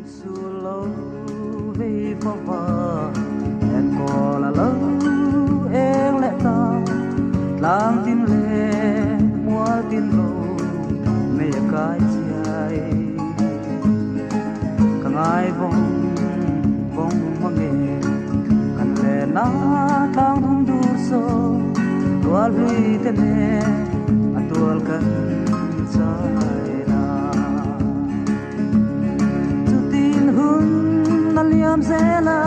Solo vì phong phơ hẹn cò là lâu em lẽ ta lang tin lệ mua tin lâu mẹ cái chạy càng ai vong vong mà nghe càng lệ na thang du sâu tual huy tên nè tual cần sai na tu tin hun naliam zela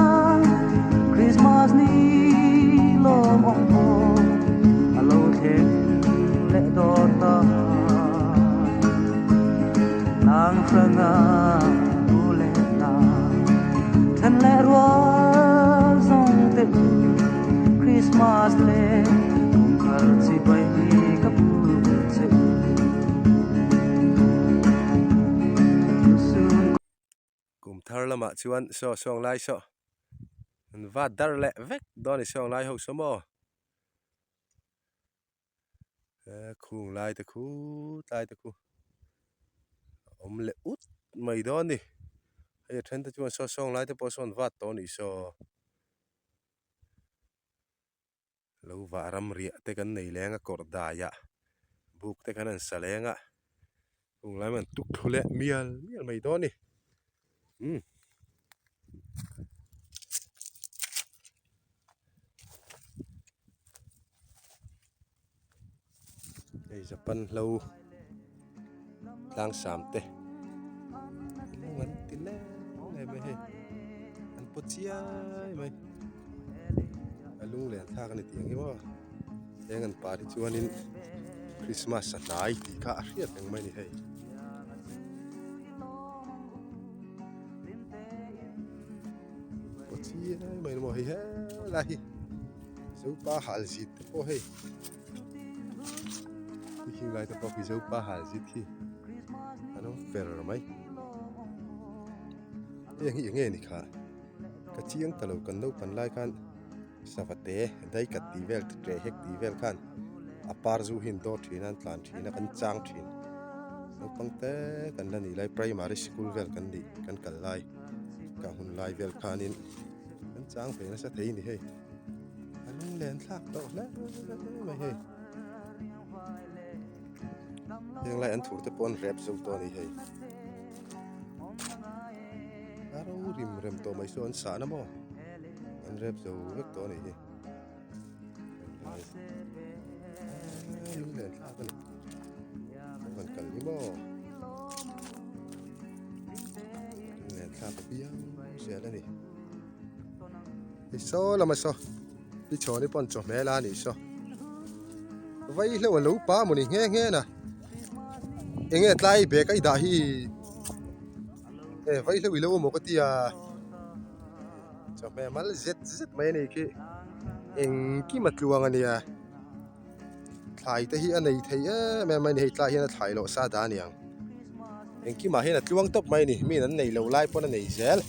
Christmas ni lom ong po alo thêm lệ đo ta nang franga u lệ na thân lệ rua dòng tết Christmas lệ cùng khal si bay cặp se cùng thar lama chuan so song lai so và dar lệ vek don song lai ho so mo khung lai te khu lệ út mày đó đi hay thân ta chuan so song lai te po son va to ni so lâu và ram ria te kan nei lenga kor da ya buk te kan an salenga khung lai man tuk thule mial mày đó đi đây Japan lâu Tlangsam te ngan tin le ngai me he an pochia mai alung len thak ni tiang hi mo engan party chuanin Christmas atai ti kha riat ang mai ni hei pochia mai mo hi he la hi so pa hal zit po hei khi lại ta có dấu ba hal zit hi ano fer mai yang nghe ni kha ka chiang talo kan no pan lai kan savate dai ka ti vel tre hek ti vel kan apar zu hin do thinan tlan thina kan chang thin no pangte kan la ni lai primary school vel kan di kan kal lai ka hun lai vel khanin kan chang fe na sa thei ni hei anung len thak to la mai hei yang lai an thur te pon rep zo to ni hei aro rim to mai so an sa na mo an rep zo vek to ni hei lung len thak kan kan kal ni mo lung len thak piang se la ni so la ma so đi cho ni pon cho me la ni so vai lo pa mo ni nge na enge tlai be kai da hi vai lo mo ka tia cho me mal zet mai ni ki eng ki matluang ania thai te hi anei thei me mai ni tlai hi na thai lo sa da niang eng ki ma hi na tluang top mai ni mi nan nei lo lai pon nei zel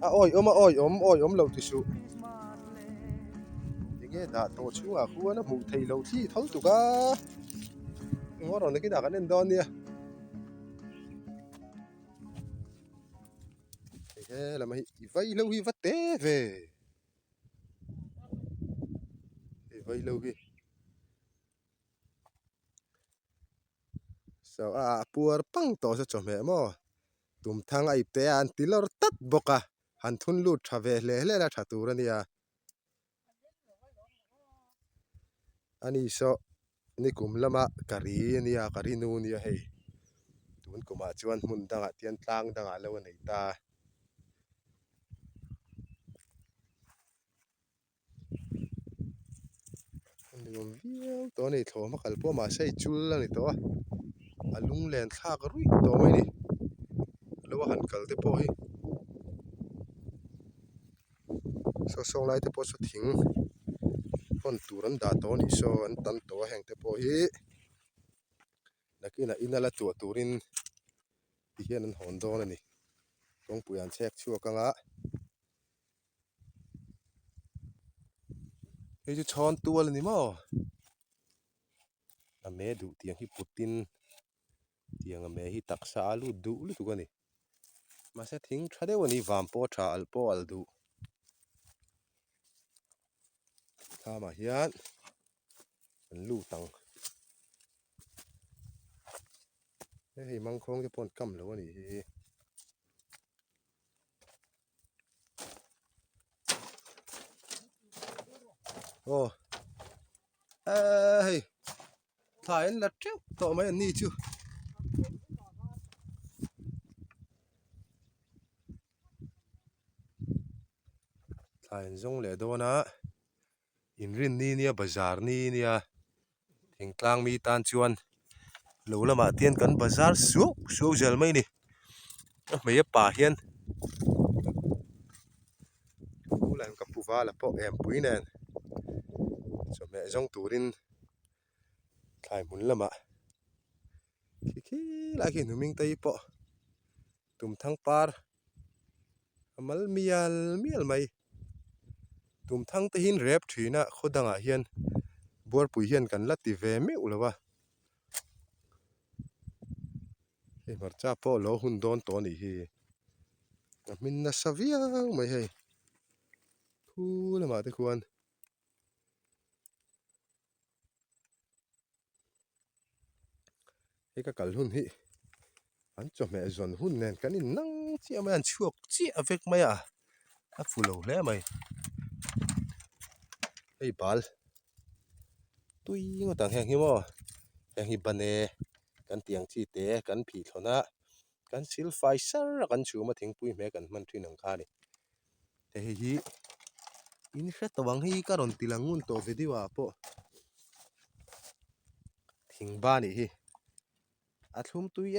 a oi om lo ti su enge da to chunga khu na mu thei lo thi thol tu ka ngó rồi cái nào cái nên đón đi thế là mày vay lâu hi vắt té về vay lâu hi sao puar pang to sa chome mo tum thang ai te an tilor tat boka han thun lu thave le la thatu rania ani so ni kum lama kari nia kari nu nia hei tun kuma chuan mun danga tian tlang danga lo nei ta niom viau to nei thlo ma kal po ma sei chul la ni to alung len thak rui to mai ni lo han kal te po hi so song lai te po so thing pon turan da to ni so an tan to heng te po hi nakina inala tu turin ti hian an hon don ani kong puyan chek chu kanga ei chu chon tual ni mo a me du tiang hi putin tiang a me hi taksa lu du lu tu ka ni mà sẽ thính thà đấyวันนี้ vàm po trà al po al du thà mà hiền lưu tăng cái măng khong cái pon cắm rồiวันนี้ ô ê thải anh lật trước tội mấy anh đi chưa thải anh giống lẽ đó na in rin ni nia bazar ni nia thỉnh tlang mi tan chuan lâu lắm mà tiên cấn bazar suốt suốt giờ mấy nè mấy bà hiền cú làm cặp phụ va là po em quý nè cho mẹ giống tủ rin thải muốn lắm à khi lại khi nó mình tay po tụm thang par amal mial mial mai tụm thang te hin rep thina khodanga hian bor pui hian kan la ti ve mi ulawa e marcha po lo hun don to ni hi min na savia mai hei khu la ma te khuan he ka kal hun hi an cho me zon hun nen kan in nang chi ma an chuak chi avek mai a fulo hle mai ei bal tui ngo tang heng hi mo heng hi bane kan tiang chi te kan phi thlona kan sil fai sar kan chu ma thing pui me kan man thin ang kha ni te hi in hre tawang hi ka ron tilangun to video po thing ba ni hi a thlum tui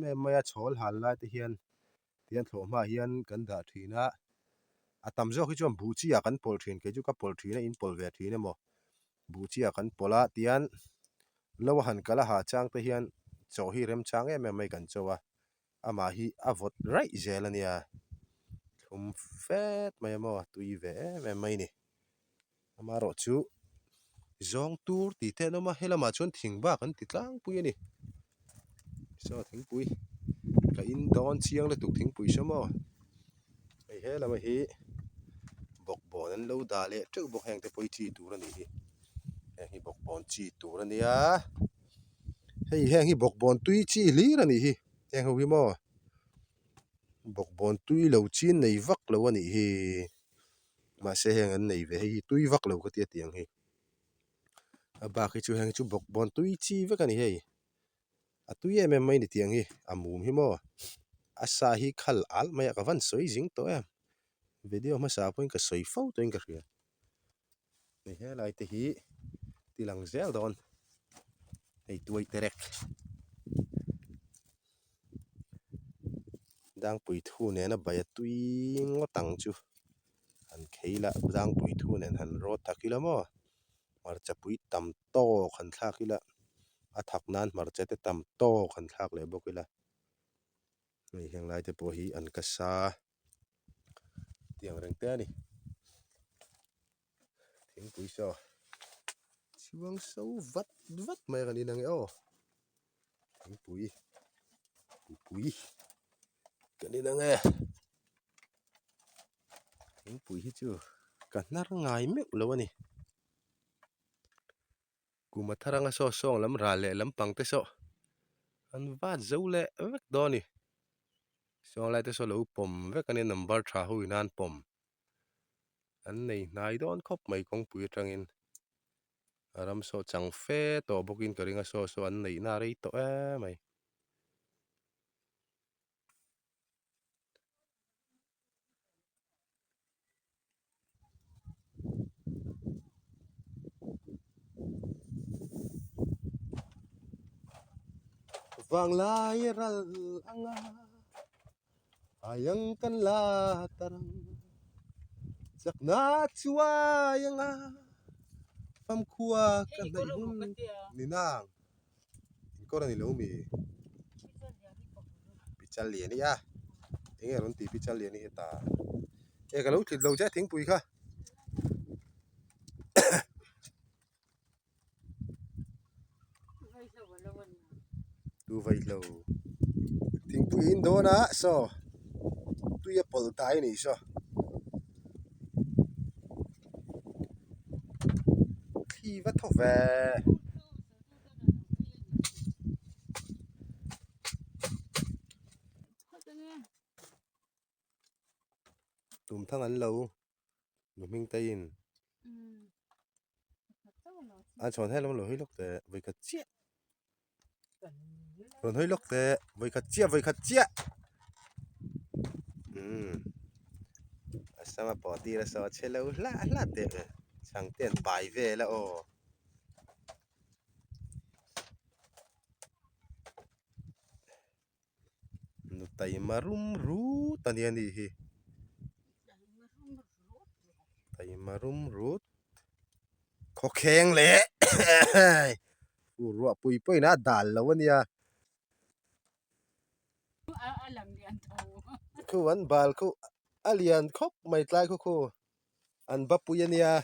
me maya chhol hal lai te hian tian thlo ma hian kan da thina a tam zo khi chom bu chi a kan pol thin ke ju ka pol thina in pol ve thina mo bu chi a kan pola tian lo han kala ha chang te hian chaw hi rem chang em mai kan chawa ama hi a vot rai zelania thum fet mai mo tui ve me mai ni ama ro chu zong tur ti te no ma helama chon thing ba kan ti tlang pui ani so thing pui ka in don chiang le tuk thing pui samo ai helama hi bok bon an lo da le tru bok heng te poi chi tur ani hi hi bok bon chi tur ania heng hi bok bon tui chi lir ani hi heng ho hi mo bok bon tui lo chin nei vak lo ani hi mà sẽ hẹn anh này về hay tui vắc lâu cái tiệt tiếng hay bà khi chú hẹn chú bọc bọn tui chi với cái này hay tui em mấy này tiếng hay mồm hi mo sa hi khal al mày cái văn soi dính to em video mà sao point cái soi phâu to cái kia này hay lại thì hi thì lăng zel don hay tui terek đang bùi thu nè nó bay tui ngó tăng chú anh khay là đang bùi thu nè hắn rót thắc kila mo marcha pui tam to khan thak ila athak nan marcha te tam to khan thak le bokila nei heng lai te po hi an ka sa tiang reng te ni thing pui so chuang so vat vat mai kan inang o thing pui pui kan inang e thing pui hi chu kan nar ngai me lo ani kuma tharanga so song lam ra le lam pang te so an va zo le vek do ni song lai te so lo pom vek ani number tha hu nan pom an nei nai don khop mai kong pui tangin aram so chang fe to bokin karinga so so an nei na rei to mai vang lai ral anga ayang kan la tarang sakna chua yanga pam khua kan nei hun ninang ko ni lo mi pichal lian ya enge ron ti pichal lian ni ta e ka lo thit lo ja thing pui kha tu vai lo thing pui in do na so tuya pol tai ni so khi vắt thọ về tụm thằng ăn lâu nó mình tay in anh chọn hết lắm rồi lúc thế với cái chiếc rồi hơi lúc thế với cái chiếc sao mà bỏ đi là sao chơi lâu lá thế chẳng tiền bài về là ồ nó tay mà rú tani anh đi tay mà rú khó khen lẽ ủa rùa bụi nó đàn lâu anh ya khu anh bal khu alien khóc mày lại khu anh bắp bụi anh ya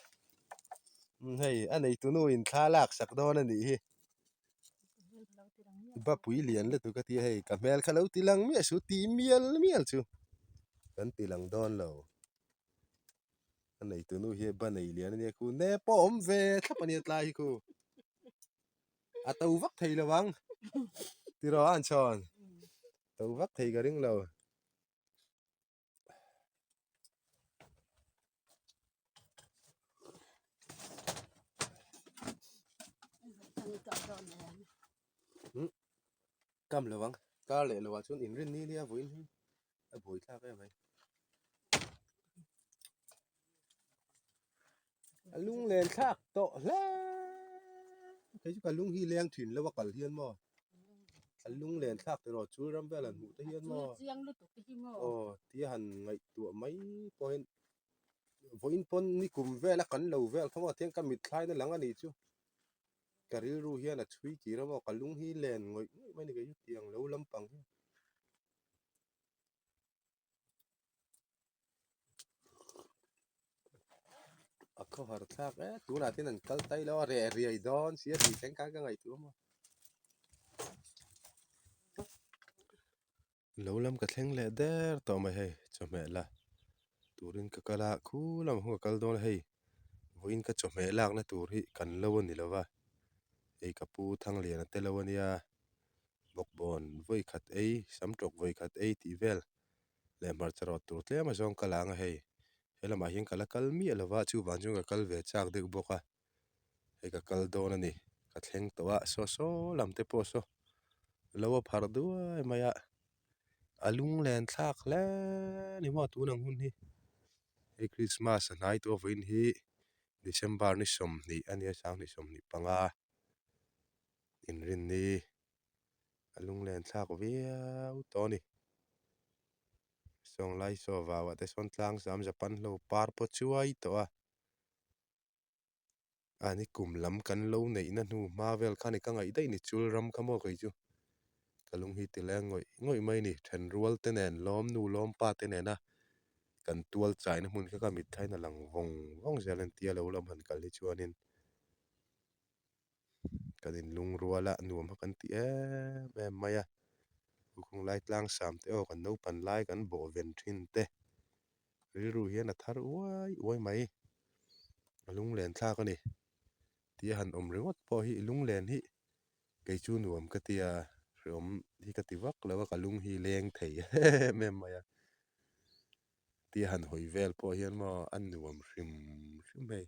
hey anh ấy tụi nó in khá lạc sắc đó nè nhỉ bắp bụi liền là tụi cái tia hey camel khá lâu tilang mía số tí miel chú kan tilang don lâu anh ấy tụi nó hi bên này liền nè khu nè bom về thắp anh lại khu à tàu vắt thầy là vắng thì đó anh chọn tàu vắt thầy cái đứng lâu cầm là vắng cá lệ là vắng xuống in rin đi vui vui sao cái vậy lung lên khác to la thấy chứ cả lung hi leng thuyền là vào hiên mò lung lên khác từ rồi Chulram về là ngủ tới hiên mò tí hẳn ngày tụi mấy point voin pon ni cùng về là cắn lầu về không có tiếng cầm mịt khai nó lắng anh đi chứ cái ru hiên là chui chỉ nó vào cả lung hi lên ngồi mấy cái tiếng lâu lắm bằng ako harta tu natin ang kaltay lo re don siya di teng kaga ngay tu mo lâu lắm cái thằng lệ der to mày hay cho mẹ là turin cái kala khu làm hoa kal don hay voin cái cho mẹ lạc na turi kan lâu ni lova ei kapu thang liền te lâu nia bok bon voi khat ei sam trok voi khat ei ti vel le mar charot tur tle ma jong kala nga hay hela ma hian kala kal mi lova chu van jong kal ve chak dek boka ei ka kal don ani ka thleng to wa so lam te po so lâu phar du maya alung len thak le ni mo tu nang hun hi ei Christmas night of in hi December ni som ni ania sang ni som ni panga in rin ni alung len thak viau to ni song lai so wa wa te son Tlangsam Japan lo par po chuai to a ani kum lam kan lo nei na nu Marvel khani ka ngai dai ni Chulram khamo kai chu kalung hi ti leng ngoi mai ni then rual te nen lom nu lom pa te nen na kan tual chai na mun ka mit thai na lang vong zelen tia lo lam han kal hi chuanin kanin lung ruala nuam ha kan ti me maya kung lai Tlangsam te o kan no pan lai kan bo ven thin te ru hian a thar uai mai lung len thla ka ni tia han om ringot po hi lung len hi cái chu nuam ka tia rom hi ka ti vak lawa ka lung hi leng thei me maya tia han hoi vel po hian mo an nuam hrim mai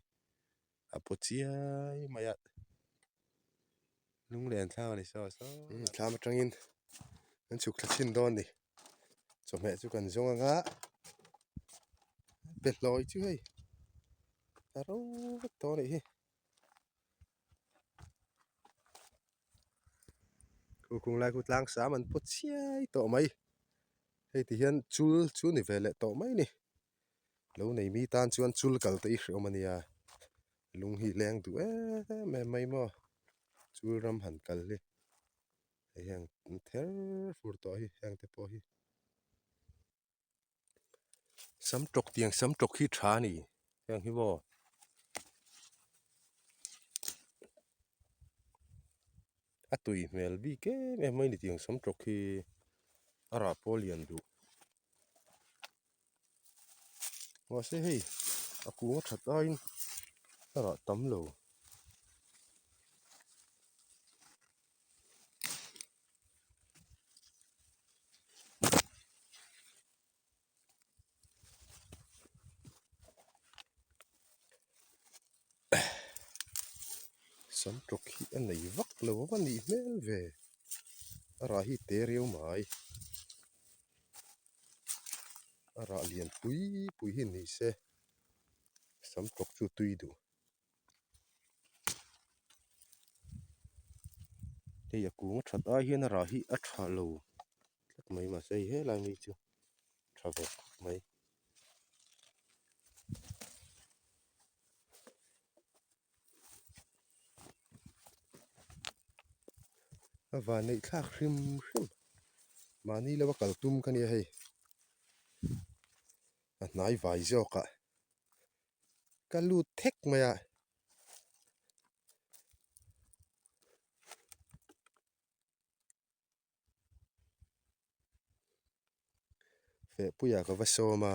a po chia maya lung len thla ni so thla ma tangin an chuk thachin don ni cho mẹ chu kan zong nga bet loi chu hei aro to ni hi kung lai ku Tlangsam an po chia to mai hei ti hian chu ni vele to mai ni lo nei mi tan chuan chul kal te i omania lung hi leng tu me mai mo Chulram han kal hi heng ther fur to hi heng te po hi sam trok hi tha ni heng hi mo atui mel bi ke me mai ni tiang sam trok hi ara polian du Wa se hei aku nga that ain ara tam lo sam trok hi an nei vak lo wa ni mel ve ara hi te reu mai ara lian pui hin ni se sam trok chu tui du hei aku nga that ai hian ara hi a tha lo tlak mai ma sei he lai mi chu tha ve mai và này khác rim rim mà ni là bakal tum kan ya hei nai vai zo ka kalu thek maya fe puya ka vaso ma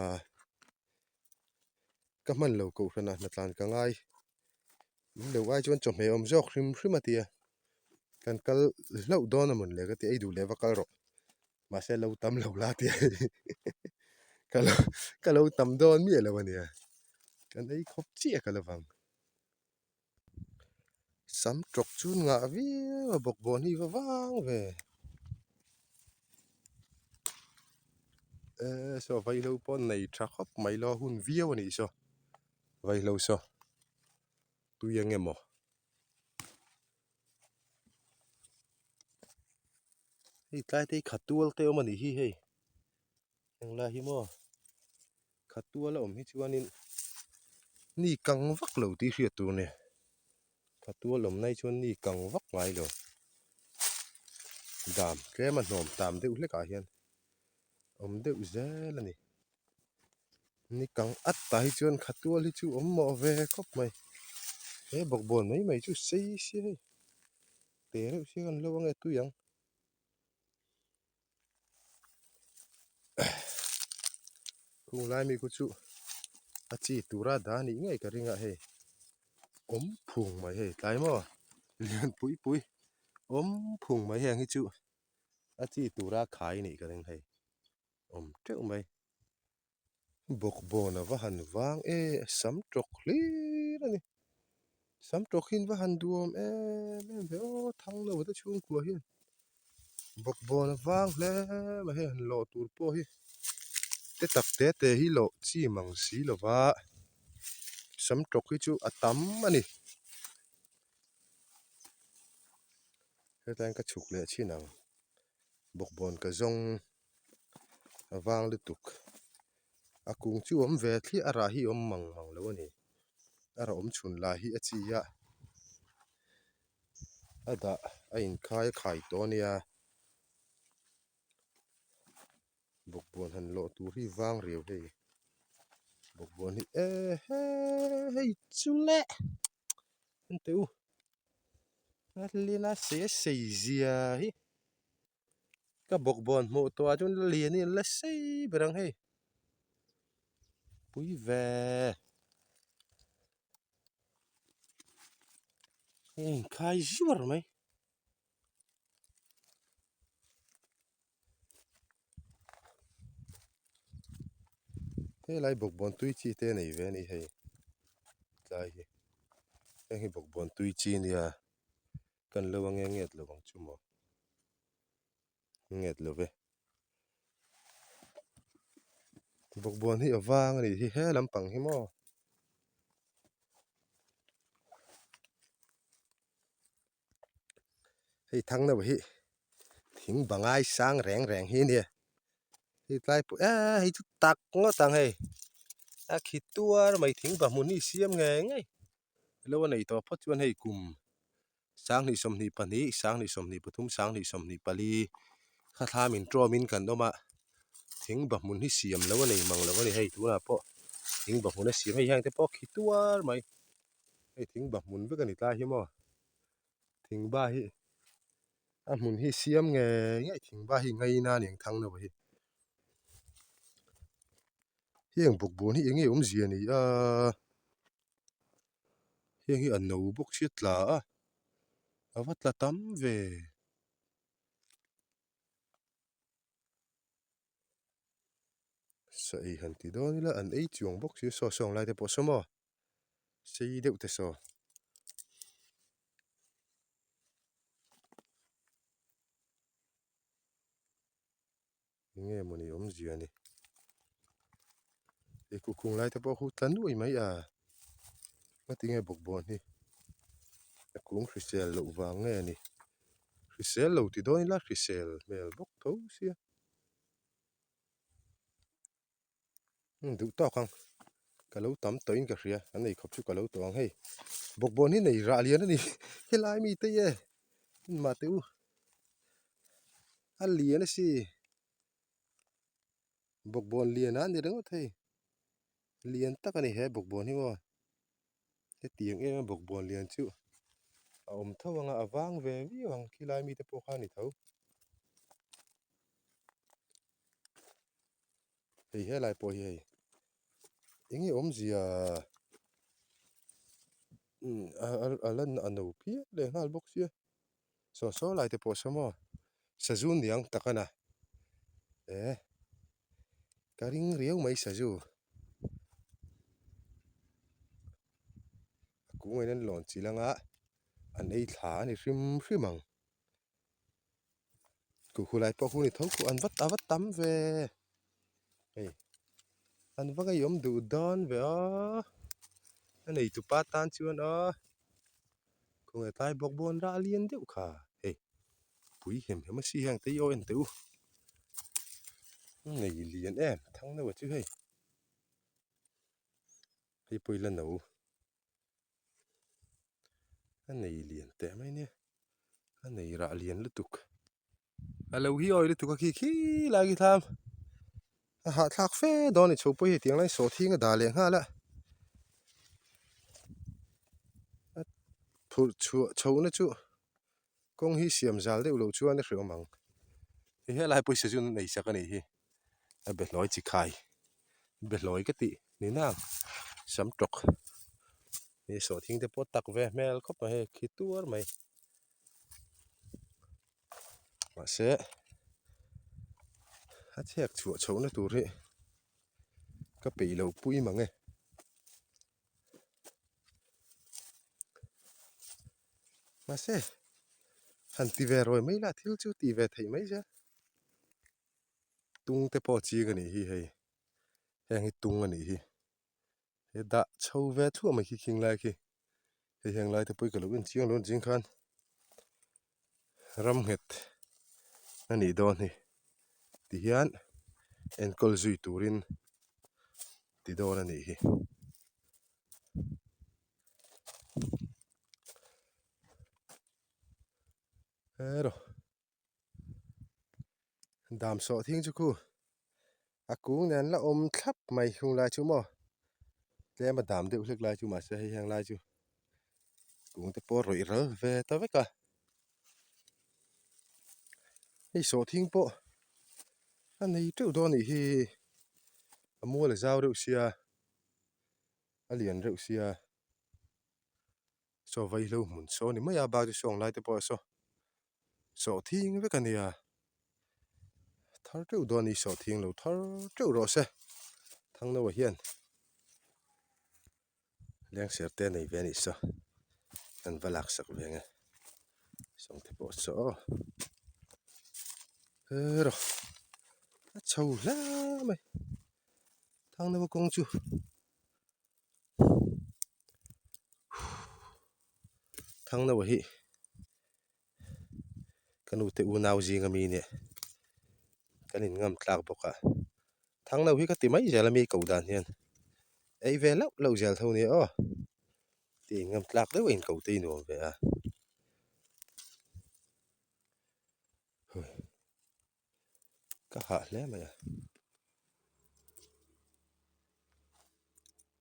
ka man lo ko thana na tlan ka ngai lo ai chuan chom he om jok rim rim atia kan kal lo don amun le ka ti ai du le vakal ro ma se lo tam lo la ti kalo kalo tam don mi lo ania kan ai khop chi ka lawang sam trok chun nga vi bok bon hi wa wang ve so vai lo pon nei tha khop mai lo hun viau ani so vai lo so tu yang emo hei tlai te khatual te om ani hi hei yang la hi mo khatual om hi chuanin ni kang vak lo ti hriat tu ne khatual om nai chuan ni kang vak ngai lo dam tlem a hnom tam deuh hlek ah hian om deuh zel ani ni kang at ta hi chuan khatual hi chu om mo ve khop mai he bok bon mai mai chu sei si hei te reuh si kan lo ange tu yang khung lai mi ku chu a chi tura da ni ngai ka ringa hei om phung mai hei tlai mo lian pui om phung mai heng hi chu a chi tura khai ni ka ring hei om treuh mai bok bon a va han wang sam trok hlir ani sam trok hin va han duom em ve o thang lo ta chung kwa hian bok bon a wang hle ma he han lo tur po hi te tak te hi lo chi mang si lo wa sam trok hi chu atam ani he tang ka chuk le chinang bok bon ka zong awang le tuk akung chu om ve thli ara hi om mang mang lo ani ara om chun la hi a chi ya ada a in khai to nia bok bon han lo tur hi wang riu hei bok bon hi hei chule an teu lina se zia hi ka bok bon mo to a chun lian in la sei berang hei pui ve in khai zuar mai he lai bok bon tui chi te nei ve ni hei tlai hi bok bon tui chi nia kan lo ange nget lo bang chu mo nget lo ve bok bon hi awang ani hi he lampang hi mo hei thang na hi thing bangai sang reng reng hi nia hi tlai pu hi chu tak ngo tang hei a khituar mai thing ba mun hi siam nge ngai lo nei to phot chuan hei kum sang ni som ni pani sang ni som ni pathum sang ni som ni pali kha thla min tro min kan doma thing ba mun hi siam lo nei mang lo ni hei tu na po thing ba mun a siam hei hang te po khituar mai hei thing ba mun ve kan ni tla hi mo thing ba hi a mun hi siam nge ngai thing ba hi ngai na ning thang na hi hieng buk bon hi enge zia ni a hieng hi an no buk chiat tla a awat la tam ve sa ei han ti don la an ei chuang bok si so song lai te po somo sei deuh te so nge moni zia ni e ku kung lai te po hu tlan nuai mai a ma ti nge buk bon hi a kung hrisel lo wa nge ni hrisel lo ti don la hrisel mel bok tho sia du to kang ka lo tam toin ka hria an nei khop chu ka lo tawng hei bok bon hi nei ra lian ani helai mi te ye ma te u a lian si bok bon lian an ni reng thei lian tak ani he bok bon hi mo te tiang e bok bon lian chu a om tho anga awang ve wi wang khilai mi te po kha ni tho hei helai po hi hei ingi zia alan ano phi le ngal bok sia so lai te po samo sajun yang takana karing riau mai saju ku ngai nan lon chilanga an ei thla ni hrim hrimang ku khulai po khu ni tho ku an wat tam ve ei an vanga yom du don ve a an ei tu pa tan chuan a ku ngai tai bok bon ra lian deuh kha ei pui hem hem si hang te yo en tu nei lian em thang na wa chu hei hei pui la no an nei lian te mai ne an nei ra lian lutuk alo hi oi lutuk khi khi la gi tham ha thak fe don ni chopoi hi tiang lai so thinga da le nga la phur chu chho na chu kong hi siam zal de lo chuan a hriu mang hi helai pui se jun nei sakani hi a be loi chi khai be loi ka ti ni na sam tok ni so thing te pot tak ve mel khop he khi tur mai ma se a chek chu chho na tur hi ka pe lo pui mangi ma se han ti ve roi mai la thil chu ti ve thei mai ja tung te po chi ga ni hi hei heng hi tung ani hi he da chho ve thu mai khi khing lai khi he heng lai te pui ka lo in chiang lon jing khan ram het ani don hi ti hian en kol zui turin ti don ani hi ero dam so thing chu ku a kung nen la om thlap mai hung lai chu mo tle ma dam de ulek lai chu ma se he heng lai chu kung te po roi ro ve ta ve ka hei so thing po an nei teu don ni hi a mo le zau reuh sia a lian reuh sia so vai lo mun so ni mai a ba chu song lai te po so thing ve ka nia thar teu don ni so thing lo thar teu ro se thang no hian leng ser te nei ve ni so an valak sak ve nge song te po so ero a chho la mai thang no kong chu thang no hi kanu te u nau ji ngami ne kanin ngam tlak boka thang no hi ka ti mai jala mi ko dan hian ei ve lo jal tho ni o ti ngam tlak de in ko te no ve a ka ha le mai a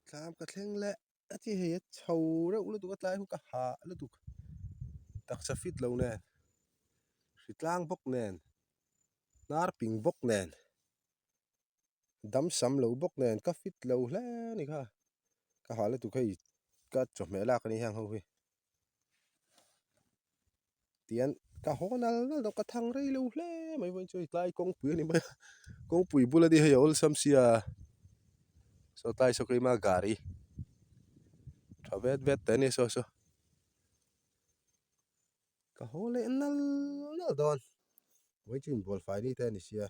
tlam ka thleng le a ti he chho re u lu tu ka tlai hu ka ha lu tu tak sa fit lo nen ritlang bok nen nar ping bok nen đâm sắm lâu bốc nè cá phít lâu lẽ này kha cá hỏi là tụi cái cá chụp mẹ lạc này hàng hậu hi tiền cá hó nó đâu cá thằng đấy lâu lẽ mày vẫn chơi tay công bự này mày công bự bula đi hay ol sam sia so tay so cái mà gari thà vét vét tên này so cá hó lẽ nó đòn với chuyện bol phải đi tên này sia